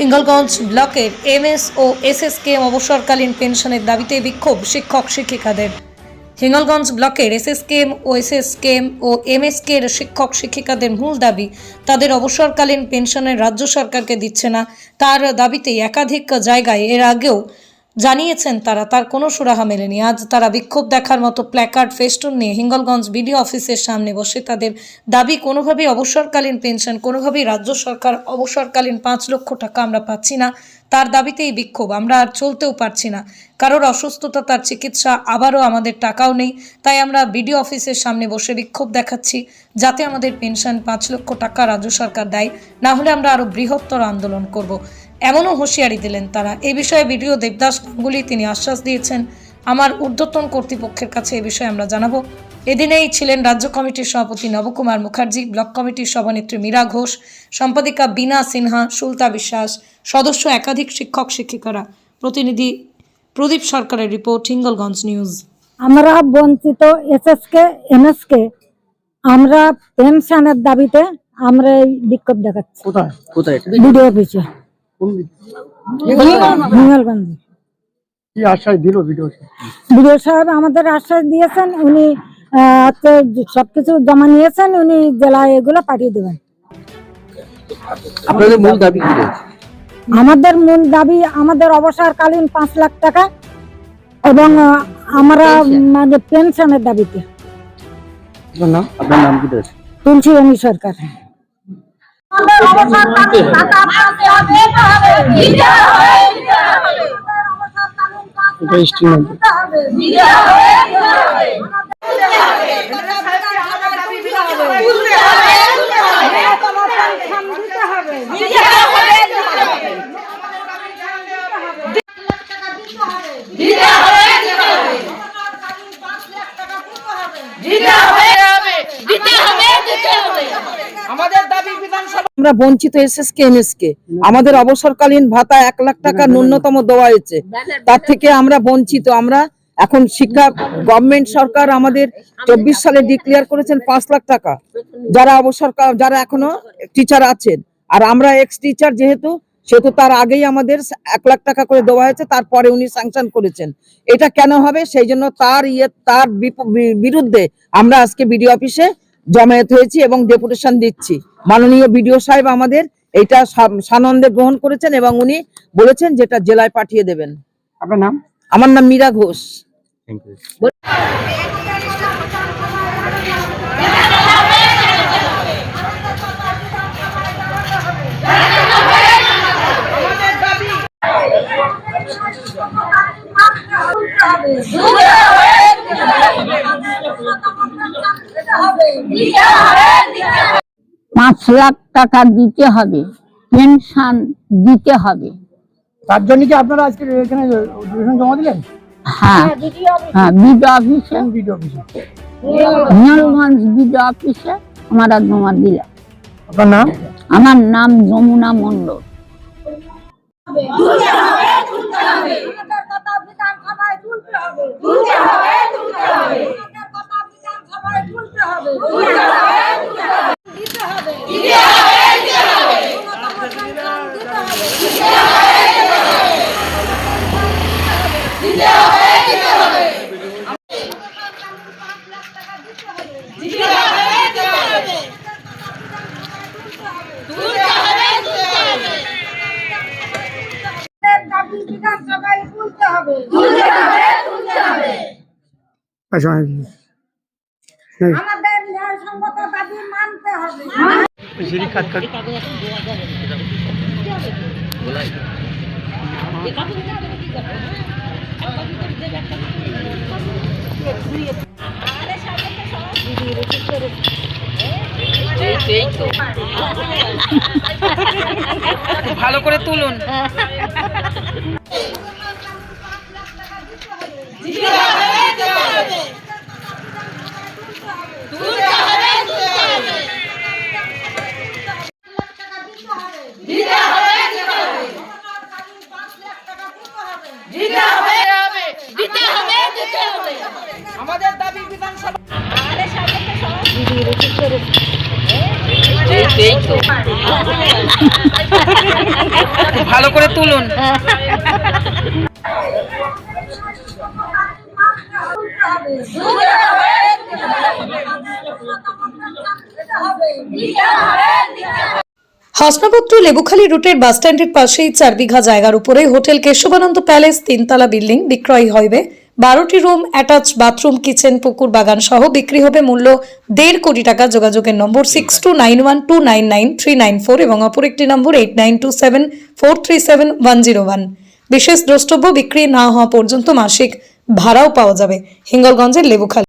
হিঙ্গলগঞ্জ ব্লকের এমএস ও এসএসকেএম অবসরকালীন পেনশনের দাবিতে বিক্ষোভ শিক্ষক শিক্ষিকাদের। হিঙ্গলগঞ্জ ব্লকের এসএসকেএম ও এসএসকেএম ও এমএসকে এর শিক্ষক শিক্ষিকাদের মূল দাবি তাদের অবসরকালীন পেনশনের রাজ্য সরকারকে দিচ্ছে না। তার দাবিতেই একাধিক জায়গায় এর আগেও জানিয়েছেন তার কোনো সুরাহা মেলেনি। আজ তারা বিক্ষোভ দেখার মতো প্ল্যাকার্ড ফেস্টুন নিয়ে হিঙ্গলগঞ্জ বিডিও অফিসের সামনে বসে তাদের দাবি কোনোভাবেই অবসরকালীন পেনশন, কোনোভাবেই রাজ্য সরকার অবসরকালীন 5 লক্ষ টাকা আমরা পাচ্ছি না। তার দাবিতেই বিক্ষোভ। আমরা আর চলতেও পারছি না, কারোর অসুস্থতা, তার চিকিৎসা, আবারও আমাদের টাকাও নেই। তাই আমরা বিডিও অফিসের সামনে বসে বিক্ষোভ দেখাচ্ছি যাতে আমাদের পেনশন 5 লক্ষ টাকা রাজ্য সরকার দেয়, না হলে আমরা আরও বৃহত্তর আন্দোলন করব। এমনও হুঁশিয়ারি দিলেন তারা। এই বিষয়ে বিডিও দেবদাস গাঙ্গুলি তিনি আশ্বাস দিয়েছেন, আমার ঊর্ধ্বতন কর্তৃপক্ষের কাছে এই বিষয়ে আমরা জানাবো। এদিনেই ছিলেন রাজ্য কমিটির সভাপতি নবকুমার মুখার্জি, ব্লক কমিটির সভানেত্রী মীরা ঘোষ, সম্পাদিকা বীণা সিনহা, সুলতা বিশ্বাস, সদস্য একাধিক শিক্ষক শিক্ষিকারা। প্রতিনিধি প্রদীপ সরকারের রিপোর্ট, হিঙ্গলগঞ্জ নিউজ। আমরা বঞ্চিত এসএসকে এমএসকে আমরা পেনশনের দাবিতে আমরা এই বিক্ষোভ দেখাচ্ছি। কোথায় বিডিও অফিসে হিঙ্গলগঞ্জ। কি আশ্বাস দিল বিডিও সাহেব? আমাদের আশ্বাস দিয়েছেন, উনি সবকিছু জমা নিয়েছেন, উনি জেলায় এগুলো পাঠিয়ে দেবেন। আপনাদের মূল দাবি কি? আমাদের মূল দাবি আমাদের অবসরকালীন 5 লাখ টাকা এবং আমরা মানে পেনশনের দাবিতে। আপনার নাম কি? তুলসী রানী সরকার। আমরা বঞ্চিত এসএসকে এমএসকে আমাদের অবসরকালীন ভাতা 1 লাখ টাকা ন্যূনতম দেওয়া হয়েছে, তার থেকে আমরা বঞ্চিত। আমরা এখন শিক্ষা গভর্নমেন্ট সরকার আমাদের 24 সালে ডিক্লেয়ার করেছেন 5 লাখ টাকা যারা যারা এখনো টিচার আছেন, আর আমরা এক্স টিচার যেহেতু সেহেতু তার আগেই আমাদের 1 লাখ টাকা করে দেওয়া হয়েছে, তারপরে উনি স্যাংশন করেছেন। এটা কেন হবে? সেই জন্য তার বিরুদ্ধে আমরা আজকে বিডিও অফিসে জমায়েত হয়েছি এবং ডেপুটেশন দিচ্ছি। মাননীয় বিডিও সাহেব আমাদের এটা সানন্দে গ্রহণ করেছেন এবং উনি বলেছেন যেটা জেলায় পাঠিয়ে দেবেন। আপনার নাম? আমার নাম মীরা ঘোষ। পাঁচ লাখ টাকা দিতে হবে, পেনশন দিতে হবে। তার জন্য কি আপনারা আজকে এখানে জমা দিলেন? হ্যাঁ, বিডিও অফিসে, হিঙ্গলগঞ্জ বিডিও অফিসে আমরা জমা দিলাম। আপনার নাম? আমার নাম যমুনা মণ্ডল। আমাদের ন্যায়সঙ্গত দাবি মানতে হবে। ভালো করে তুলুন। আমাদের দাবি বিধানসভা ভালো করে তুলুন। হাসনাবাদ টু লেবুখালী রুটের বাসস্ট্যান্ডের পাশেই 4 বিঘা জায়গার উপরে হোটেল কেশবানন্দ প্যালেস 3তলা বিল্ডিং বিক্রয় হইবে। 12টি রুম, অ্যাটাচ বাথরুম, কিচেন, পুকুর বাগান সহ বিক্রি হবে। মূল্য 1.5 কোটি টাকা। যোগাযোগের নম্বর 6291299394 এবং অপর একটি নম্বর 8927437101। বিশেষ দ্রষ্টব্য, বিক্রি না হওয়া পর্যন্ত মাসিক ভাড়াও পাওয়া যাবে। হিঙ্গলগঞ্জের লেবুখালী।